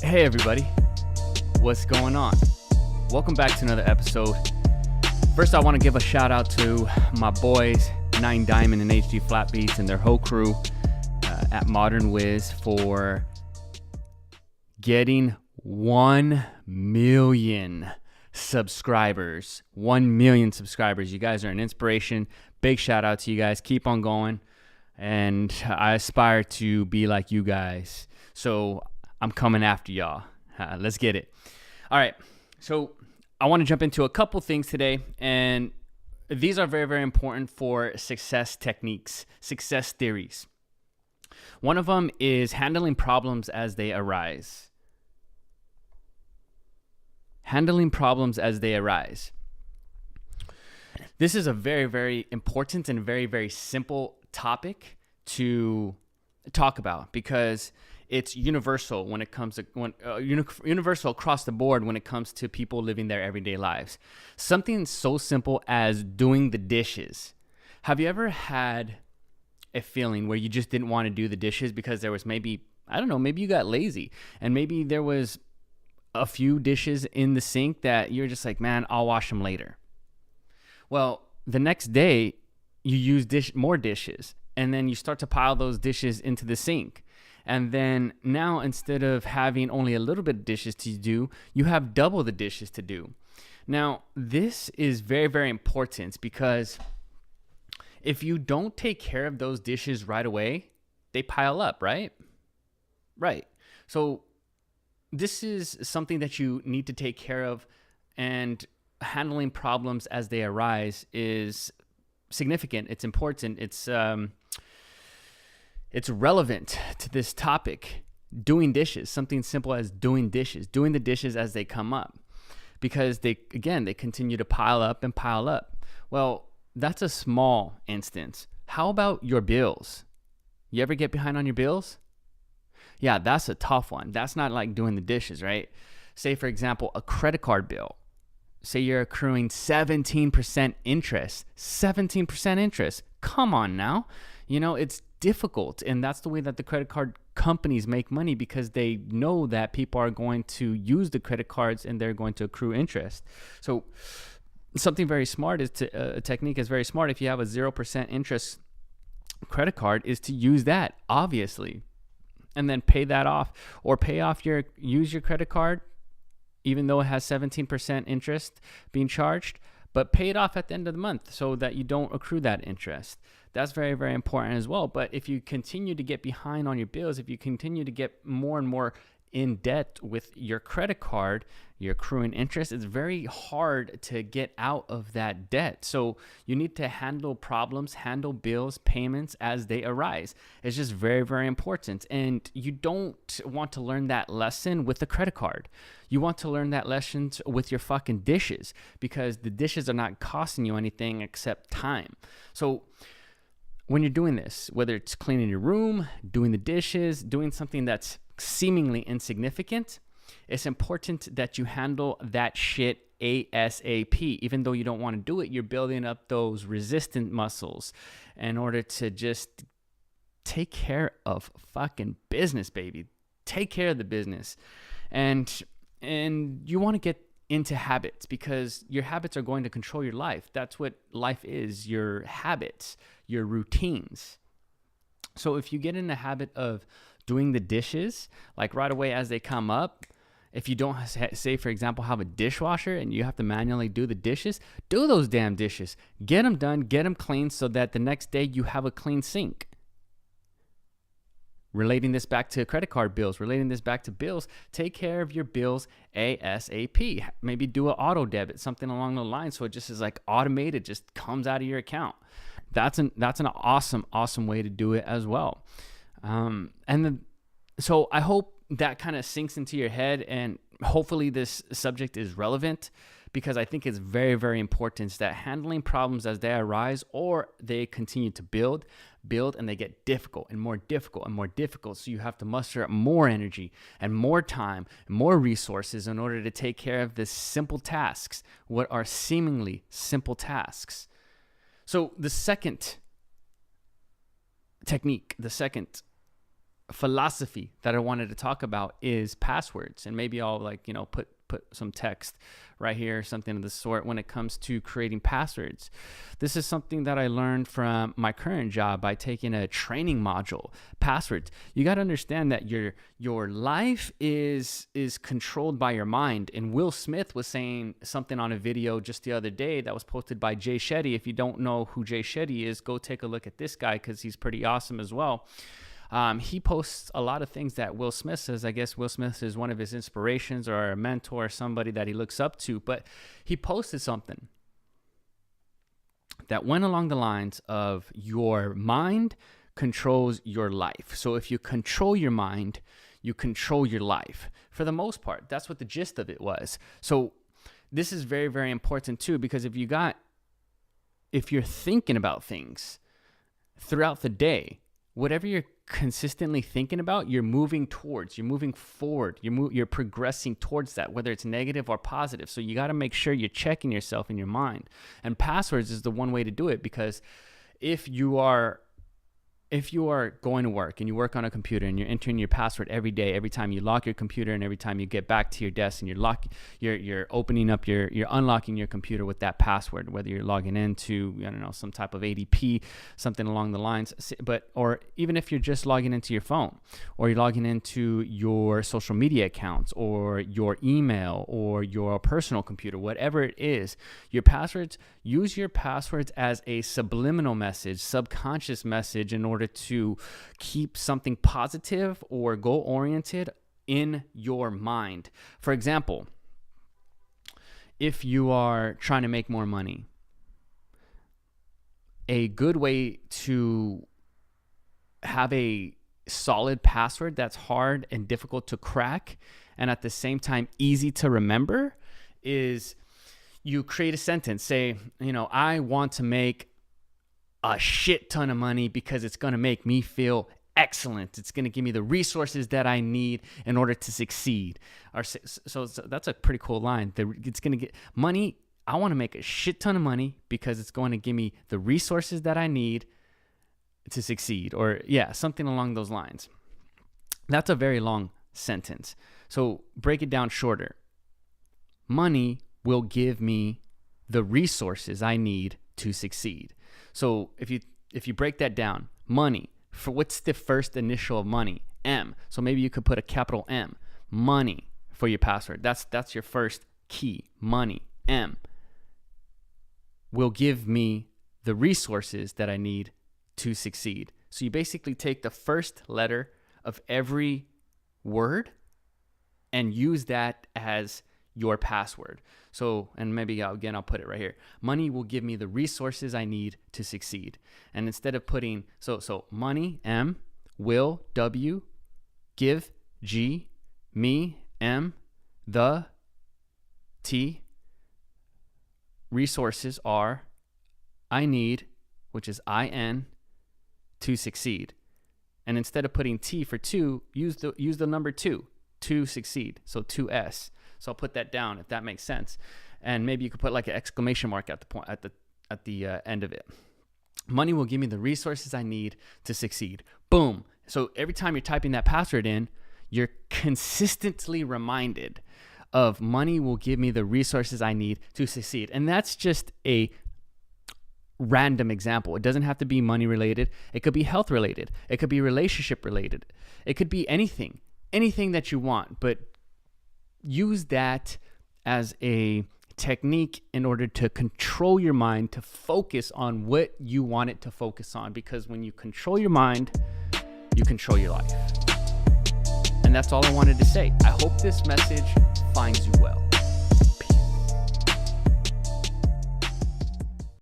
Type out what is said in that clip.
Hey everybody, what's going on? Welcome back to another episode. First, I want to give a shout out to my boys, 9 Diamond and HD Flat Beats and their whole crew at Modern Wiz for getting 1 million subscribers. 1 million subscribers. You guys are an inspiration. Big shout out to you guys. Keep on going. And I aspire to be like you guys. So I'm coming after y'all. Let's get it. All right. So I want to jump into a couple things today. And these are very, very important for success techniques, success theories. One of them is handling problems as they arise. Handling problems as they arise. This is a very, very important and very, very simple topic to talk about because it's universal when it comes to universal across the board when it comes to people living their everyday lives. Something so simple as doing the dishes. Have you ever had a feeling where you just didn't want to do the dishes because there was maybe you got lazy and maybe there was a few dishes in the sink that you're just like, man, I'll wash them later. Well, the next day you use more dishes and then you start to pile those dishes into the sink. And then now instead of having only a little bit of dishes to do, you have double the dishes to do. Now, this is very, very important because if you don't take care of those dishes right away, they pile up, right? Right. So this is something that you need to take care of, and handling problems as they arise is significant. It's important. It's relevant to this topic. Doing dishes, something simple as doing dishes, doing the dishes as they come up, because they continue to pile up and pile up. Well, that's a small instance. How about your bills? You ever get behind on your bills? Yeah, that's a tough one. That's not like doing the dishes, right? Say, for example, a credit card bill. Say you're accruing 17% interest. 17% interest. Come on now. You know, it's difficult. And that's the way that the credit card companies make money, because they know that people are going to use the credit cards and they're going to accrue interest. So something very smart is a technique is very smart. If you have a 0% interest credit card, is to use that, obviously, and then pay that off, or use your credit card, even though it has 17% interest being charged, but pay it off at the end of the month so that you don't accrue that interest. That's very, very important as well. But if you continue to get behind on your bills, if you continue to get more and more in debt with your credit card, you're accruing interest, it's very hard to get out of that debt. So you need to handle problems, handle bills, payments as they arise. It's just very, very important. And you don't want to learn that lesson with the credit card. You want to learn that lesson with your fucking dishes, because the dishes are not costing you anything except time. So when you're doing this, whether it's cleaning your room, doing the dishes, doing something that's seemingly insignificant, it's important that you handle that shit ASAP. Even though you don't want to do it, you're building up those resistant muscles in order to just take care of fucking business, baby. Take care of the business. And you want to get into habits, because your habits are going to control your life. That's what life is, your habits, your routines. So if you get in the habit of doing the dishes like right away as they come up, if you don't, say for example, have a dishwasher and you have to manually do the dishes, do those damn dishes. Get them done, get them clean, so that the next day you have a clean sink. Relating this back to credit card bills, relating this back to bills, take care of your bills ASAP. Maybe do an auto debit, something along the line, so it just is like automated, just comes out of your account. That's an awesome way to do it as well. So I hope that kind of sinks into your head, and hopefully this subject is relevant, because I think it's very, very important that handling problems as they arise, or they continue to build, and they get difficult and more difficult and more difficult. So you have to muster up more energy and more time and more resources in order to take care of the simple tasks, what are seemingly simple tasks. So the second technique, the second philosophy that I wanted to talk about is passwords. And maybe I'll put some text right here, something of the sort, when it comes to creating passwords. This is something that I learned from my current job by taking a training module. Passwords. You got to understand that your life is controlled by your mind. And Will Smith was saying something on a video just the other day that was posted by Shetty. If you don't know who Shetty is, go take a look at this guy, because he's pretty awesome as well. He posts a lot of things that Will Smith says. I guess Will Smith is one of his inspirations or a mentor or somebody that he looks up to. But he posted something that went along the lines of your mind controls your life. So if you control your mind, you control your life. For the most part, that's what the gist of it was. So this is very, very important too, because if you're thinking about things throughout the day, whatever you're consistently thinking about, you're moving forward, you're progressing towards that, whether it's negative or positive. So you got to make sure you're checking yourself in your mind. And passwords is the one way to do it, because if you are going to work and you work on a computer and you're entering your password every day, every time you lock your computer and every time you get back to your desk and you're opening up you're unlocking your computer with that password, whether you're logging into, some type of ADP, something along the lines, or even if you're just logging into your phone, or you're logging into your social media accounts or your email or your personal computer, whatever it is, use your passwords as a subliminal message, subconscious message, in order to keep something positive or goal-oriented in your mind. For example, if you are trying to make more money, a good way to have a solid password that's hard and difficult to crack and at the same time easy to remember is you create a sentence. Say, I want to make a shit ton of money because it's going to make me feel excellent. It's going to give me the resources that I need in order to succeed. So that's a pretty cool line. It's going to get money. I want to make a shit ton of money because it's going to give me the resources that I need to succeed, or something along those lines. That's a very long sentence. So break it down shorter. Money will give me the resources I need to succeed. So if you break that down, money, for what's the first initial of money? M. So maybe you could put a capital M, money, for your password. That's your first key, money. M will give me the resources that I need to succeed. So you basically take the first letter of every word and use that as your password. So, and maybe I'll put it right here. Money will give me the resources I need to succeed. And instead of putting, so money, M, will, W, give, G, me, M, the, T, resources are, I need, which is IN, to succeed. And instead of putting T for two, use the number two to succeed. So 2S. So I'll put that down if that makes sense. And maybe you could put like an exclamation mark at the end of it. Money will give me the resources I need to succeed. Boom. So every time you're typing that password in, you're consistently reminded of money will give me the resources I need to succeed. And that's just a random example. It doesn't have to be money related. It could be health related. It could be relationship related. It could be anything that you want, but use that as a technique in order to control your mind, to focus on what you want it to focus on. Because when you control your mind, you control your life. And that's all I wanted to say. I hope this message finds you well.